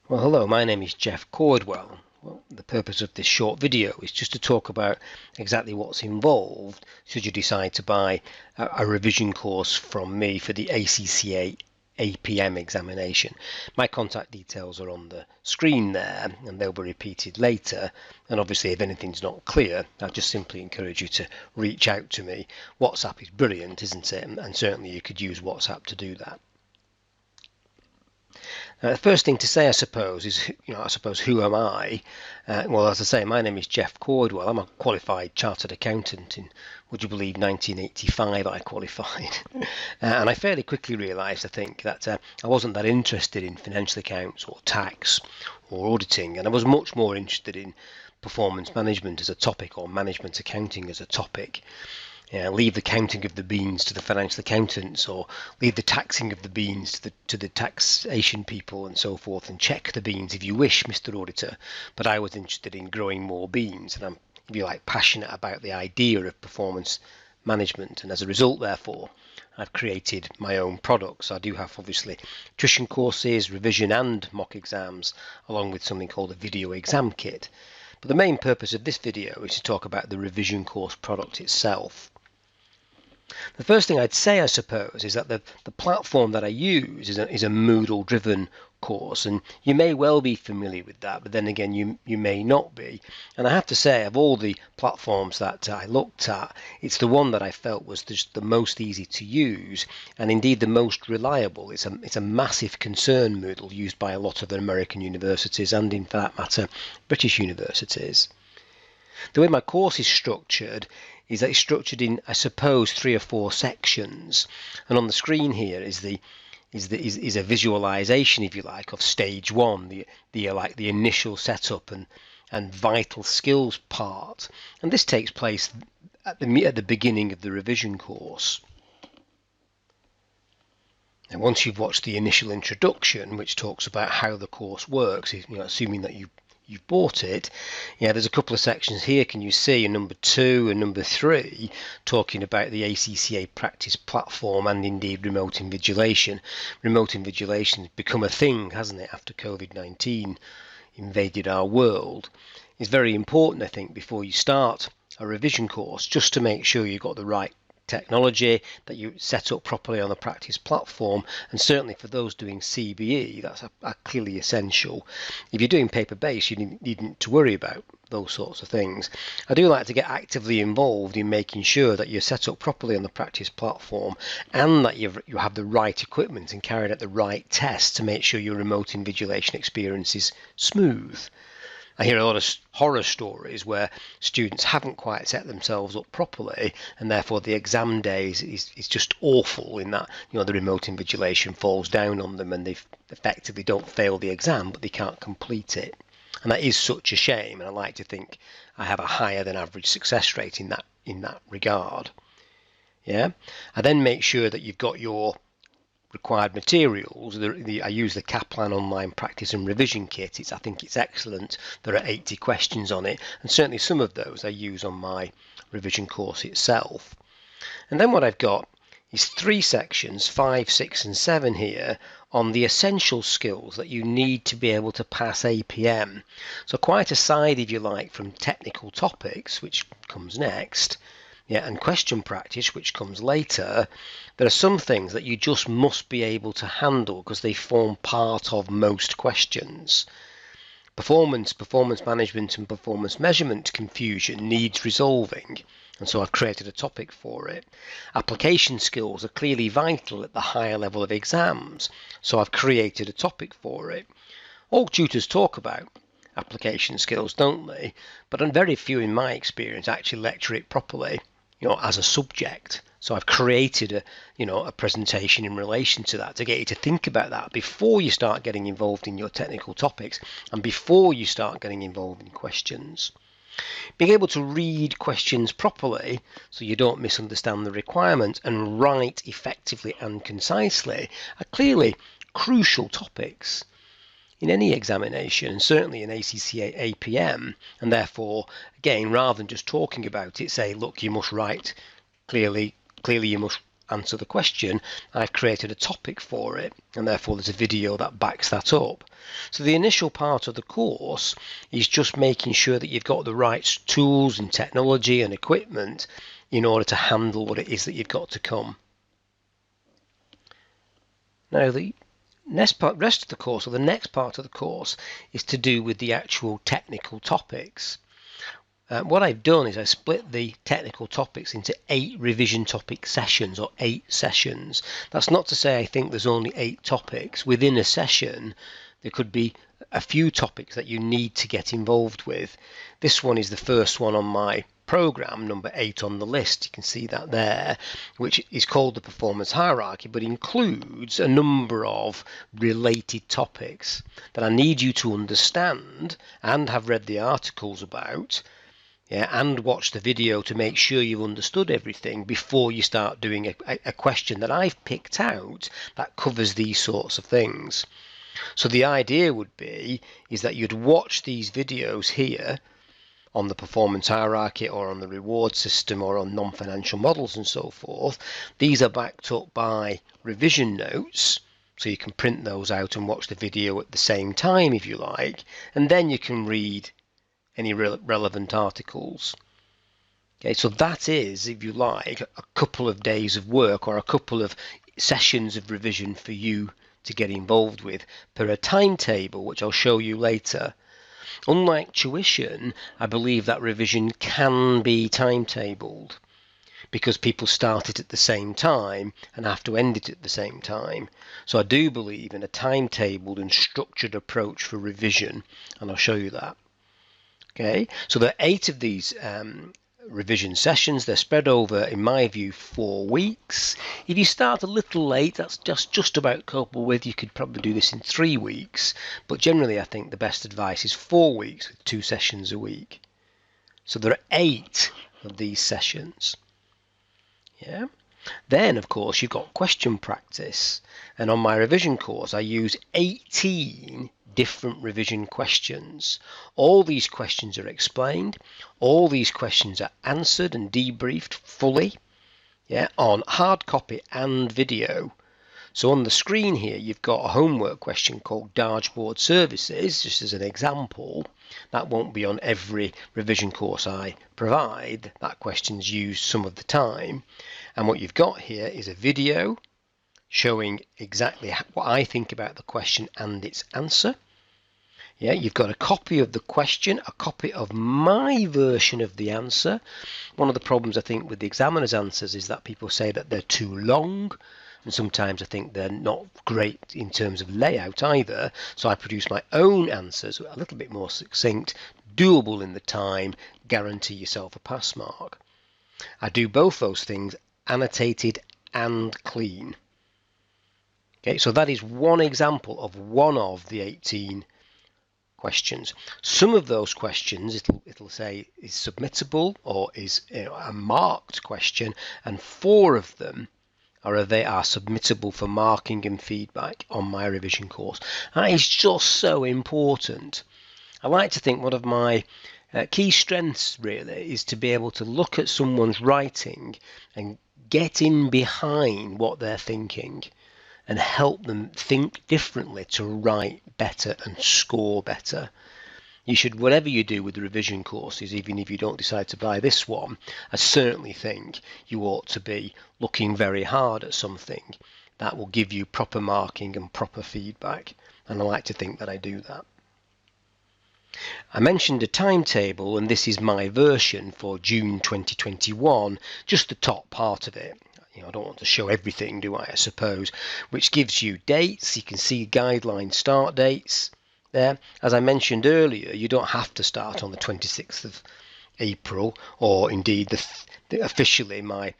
Well, hello, my name is Jeff Cordwell. Well, the purpose of this short video is just to talk about exactly what's involved should you decide to buy a revision course from me for the ACCA APM examination. My contact details are on the screen there and they'll be repeated later, and obviously if anything's not clear I just simply encourage you to reach out to me. WhatsApp is brilliant, isn't it? And certainly you could use WhatsApp to do that. The first thing to say, I suppose, is, who am I? Well, as I say, my name is Jeff Cordwell. I'm a qualified chartered accountant in, would you believe, 1985 I qualified. And I fairly quickly realised, I think, that I wasn't that interested in financial accounts or tax or auditing, and I was much more interested in performance management as a topic, or management accounting as a topic. Leave the counting of the beans to the financial accountants, or leave the taxing of the beans to the taxation people and so forth, and check the beans if you wish, Mr. Auditor. But I was interested in growing more beans, and I'm, if you like, passionate about the idea of performance management, and as a result, therefore, I've created my own products. I do have, obviously, tuition courses, revision and mock exams, along with something called a video exam kit. But the main purpose of this video is to talk about the revision course product itself. The first thing I'd say, I suppose, is that the platform that I use is a Moodle-driven course, and you may well be familiar with that, but then again, you may not be. And I have to say, of all the platforms that I looked at, it's the one that I felt was just the most easy to use, and indeed the most reliable. It's a massive concern, Moodle, used by a lot of American universities, and in for that matter, British universities. The way my course is structured is that it's structured in, I suppose, 3 or 4 sections, and on the screen here is a visualization, if you like, of stage 1, the initial setup and vital skills part, and this takes place at the beginning of the revision course. And once you've watched the initial introduction, which talks about how the course works, assuming that you've bought it, there's a couple of sections here, can you see, in number 2 and number 3, talking about the ACCA practice platform and indeed remote invigilation. Remote invigilation has become a thing, hasn't it, after COVID-19 invaded our world. It's very important, I think, before you start a revision course, just to make sure you've got the right technology, that you set up properly on the practice platform, and certainly for those doing CBE, that's a clearly essential. If you're doing paper-based, you needn't to worry about those sorts of things. I do like to get actively involved in making sure that you're set up properly on the practice platform, and that you have the right equipment and carried out the right tests to make sure your remote invigilation experience is smooth. I hear a lot of horror stories where students haven't quite set themselves up properly, and therefore the exam day is just awful, in that the remote invigilation falls down on them and they effectively don't fail the exam, but they can't complete it. And that is such a shame, and I like to think I have a higher than average success rate in that regard. I then make sure that you've got your required materials. I use the Kaplan online practice and revision kit. I think it's excellent. There are 80 questions on it, and certainly some of those I use on my revision course itself. And then what I've got is 3 sections, 5, 6 and 7 here, on the essential skills that you need to be able to pass APM. So quite aside, if you like, from technical topics, which comes next, and question practice, which comes later, there are some things that you just must be able to handle because they form part of most questions. Performance management and performance measurement confusion needs resolving, and so I've created a topic for it. Application skills are clearly vital at the higher level of exams, so I've created a topic for it. All tutors talk about application skills, don't they? But very few, in my experience, actually lecture it properly, as a subject. So I've created a presentation in relation to that, to get you to think about that before you start getting involved in your technical topics and before you start getting involved in questions. Being able to read questions properly so you don't misunderstand the requirement and write effectively and concisely are clearly crucial topics in any examination, and certainly in ACCA APM, and therefore, again, rather than just talking about it, say, look, you must write clearly you must answer the question, I've created a topic for it, and therefore there's a video that backs that up. So the initial part of the course is just making sure that you've got the right tools and technology and equipment in order to handle what it is that you've got to come. Now the rest of the course, or the next part of the course, is to do with the actual technical topics. What I've done is I split the technical topics into 8 revision topic sessions, or 8 sessions. That's not to say I think there's only 8 topics. Within a session there could be a few topics that you need to get involved with. This one is the first one on my program, number 8 on the list. You can see that there, which is called the performance hierarchy, but includes a number of related topics that I need you to understand and have read the articles about, and watch the video to make sure you've understood everything before you start doing a question that I've picked out that covers these sorts of things. So the idea would be is that you'd watch these videos here on the performance hierarchy, or on the reward system, or on non-financial models and so forth. These are backed up by revision notes, so you can print those out and watch the video at the same time if you like, and then you can read any relevant articles. Okay, so that is, if you like, a couple of days of work or a couple of sessions of revision for you to get involved with per a timetable, which I'll show you later. Unlike tuition, I believe that revision can be timetabled because people start it at the same time and have to end it at the same time. So I do believe in a timetabled and structured approach for revision, and I'll show you that. Okay, so there are 8 of these revision sessions. They're spread over, in my view, 4 weeks. If you start a little late, that's just about copable with. You could probably do this in 3 weeks, but generally I think the best advice is 4 weeks with 2 sessions a week. So there are 8 of these sessions. Yeah. Then, of course, you've got question practice, and on my revision course I use 18 different revision questions. All these questions are explained, all these questions are answered and debriefed fully, on hard copy and video. So on the screen here you've got a homework question called Dashboard Services, just as an example. That won't be on every revision course I provide. That question's used some of the time. And what you've got here is a video showing exactly what I think about the question and its answer. Yeah, you've got a copy of the question, a copy of my version of the answer. One of the problems I think with the examiner's answers is that people say that they're too long, and sometimes I think they're not great in terms of layout either. So I produce my own answers, a little bit more succinct, doable in the time, guarantee yourself a pass mark. I do both those things, annotated and clean. Okay, so that is one example of one of the 18 questions. Some of those questions it'll say is submittable or is a marked question, and 4 of them they are submittable for marking and feedback on my revision course. That is just so important. I like to think one of my key strengths really is to be able to look at someone's writing and get in behind what they're thinking and help them think differently to write better and score better. You should, whatever you do with the revision courses, even if you don't decide to buy this one, I certainly think you ought to be looking very hard at something that will give you proper marking and proper feedback, and I like to think that I do that. I mentioned a timetable, and this is my version for June 2021, just the top part of it. I don't want to show everything, do I suppose, which gives you dates. You can see guideline start dates there. As I mentioned earlier, you don't have to start on the 26th of April, or indeed officially my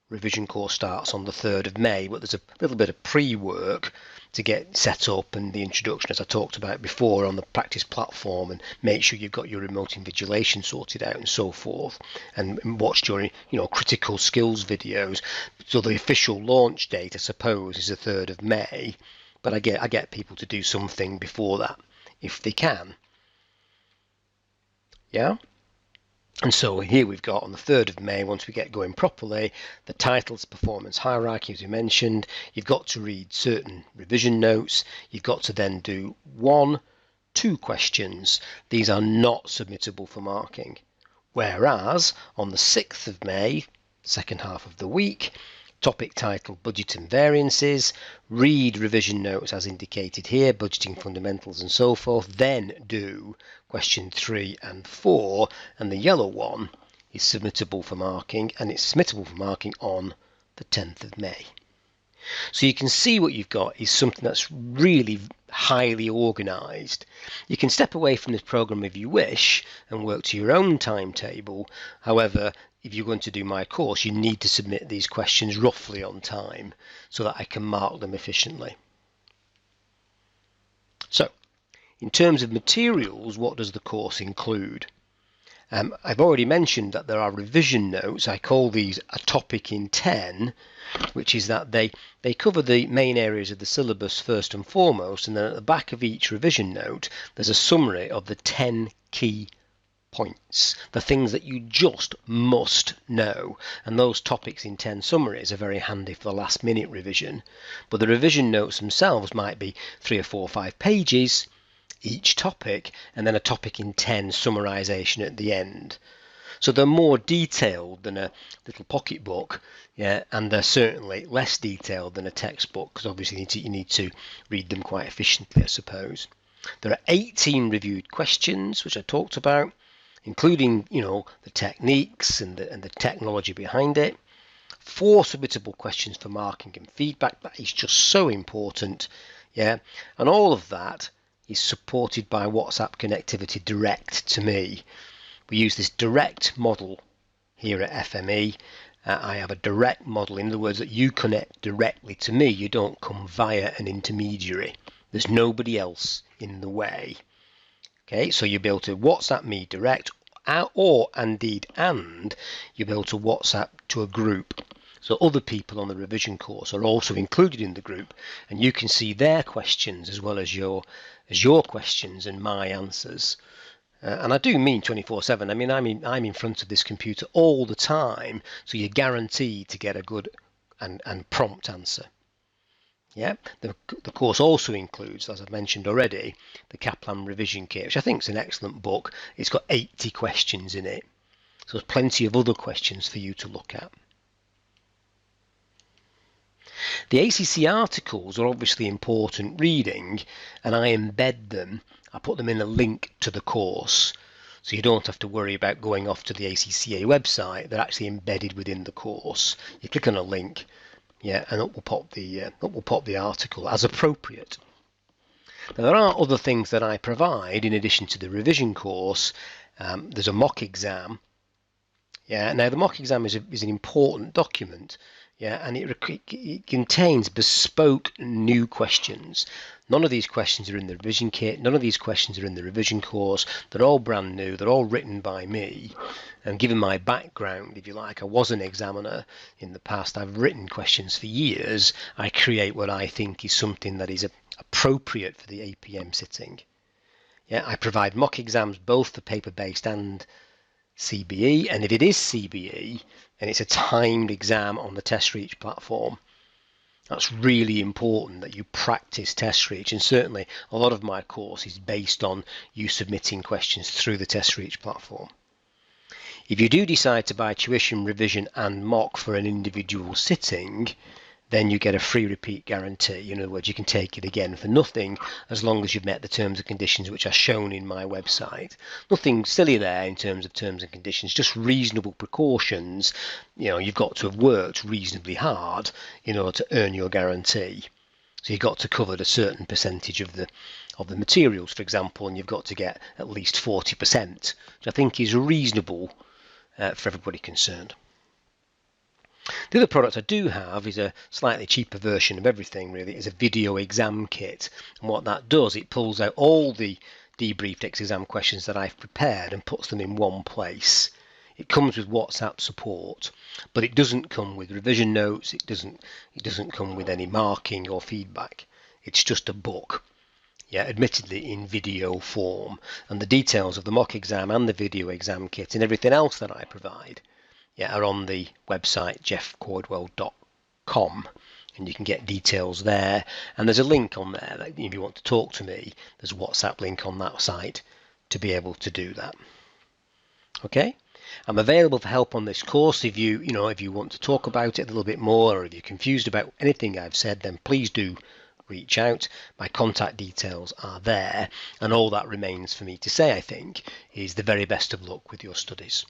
revision course starts on the 3rd of May, but there's a little bit of pre-work to get set up and the introduction, as I talked about before, on the practice platform, and make sure you've got your remote invigilation sorted out and so forth, and watched your critical skills videos. So the official launch date, I suppose, is the 3rd of May, but I get people to do something before that if they can. Yeah. And so here we've got on the 3rd of May, once we get going properly, the titles, performance hierarchy, as we mentioned. You've got to read certain revision notes. You've got to then do 1, 2 questions. These are not submittable for marking. Whereas on the 6th of May, second half of the week, topic title, budget and variances, read revision notes as indicated here, budgeting fundamentals and so forth, then do question 3 and 4, and the yellow one is submittable for marking, and it's submittable for marking on the 10th of May. So you can see what you've got is something that's really highly organised. You can step away from this programme if you wish and work to your own timetable. However, if you're going to do my course, you need to submit these questions roughly on time so that I can mark them efficiently. So, in terms of materials, what does the course include? I've already mentioned that there are revision notes. I call these a topic in 10, which is that they cover the main areas of the syllabus first and foremost, and then at the back of each revision note there's a summary of the 10 key points, the things that you just must know, and those topics in 10 summaries are very handy for the last minute revision. But the revision notes themselves might be 3 or 4 or 5 pages each topic, and then a topic in 10 summarisation at the end. So they're more detailed than a little pocket book, yeah, and they're certainly less detailed than a textbook, because obviously you need to read them quite efficiently, I suppose. There are 18 reviewed questions, which I talked about, including, the techniques and the technology behind it. 4 submittable questions for marking and feedback. That is just so important, yeah, and all of that is supported by WhatsApp connectivity direct to me. We use this direct model here at FME. I have a direct model, in other words, that you connect directly to me. You don't come via an intermediary. There's nobody else in the way. Okay, so you'll be able to WhatsApp me direct, or indeed, and you'll be able to WhatsApp to a group. So other people on the revision course are also included in the group, and you can see their questions as well as your questions and my answers. And I do mean 24/7. I mean, I'm in front of this computer all the time, so you're guaranteed to get a good and prompt answer. Yeah, the course also includes, as I've mentioned already, the Kaplan Revision Kit, which I think is an excellent book. It's got 80 questions in it, so there's plenty of other questions for you to look at. The ACC articles are obviously important reading, and I embed them. I put them in a link to the course, so you don't have to worry about going off to the ACCA website. They're actually embedded within the course. You click on a link, yeah, and up will pop the article as appropriate. Now, there are other things that I provide in addition to the revision course. There's a mock exam. Yeah, now the mock exam is an important document. Yeah, and it contains bespoke new questions. None of these questions are in the revision kit. None of these questions are in the revision course. They're all brand new. They're all written by me. And given my background, if you like, I was an examiner in the past. I've written questions for years. I create what I think is something that is appropriate for the APM sitting. Yeah, I provide mock exams both for paper-based and CBE, and if it is CBE and it's a timed exam on the TestReach platform, that's really important that you practice TestReach, and certainly a lot of my course is based on you submitting questions through the TestReach platform. If you do decide to buy tuition, revision and mock for an individual sitting, then you get a free repeat guarantee. In other words, you can take it again for nothing as long as you've met the terms and conditions which are shown in my website. Nothing silly there in terms of terms and conditions, just reasonable precautions. You've got to have worked reasonably hard in order to earn your guarantee. So you've got to cover a certain percentage of the materials, for example, and you've got to get at least 40%, which I think is reasonable for everybody concerned. The other product I do have is a slightly cheaper version of everything, really. It's a video exam kit, and what that does, it pulls out all the debriefed exam questions that I've prepared and puts them in one place. It comes with WhatsApp support, but it doesn't come with revision notes. It doesn't come with any marking or feedback. It's just a book. Yeah, admittedly in video form, and the details of the mock exam and the video exam kit and everything else that I provide, yeah, are on the website jeffcordwell.com, and you can get details there, and there's a link on there that if you want to talk to me, there's a WhatsApp link on that site to be able to do that. Okay, I'm available for help on this course. If you want to talk about it a little bit more, or if you're confused about anything I've said, then please do reach out. My contact details are there, and all that remains for me to say, I think, is the very best of luck with your studies.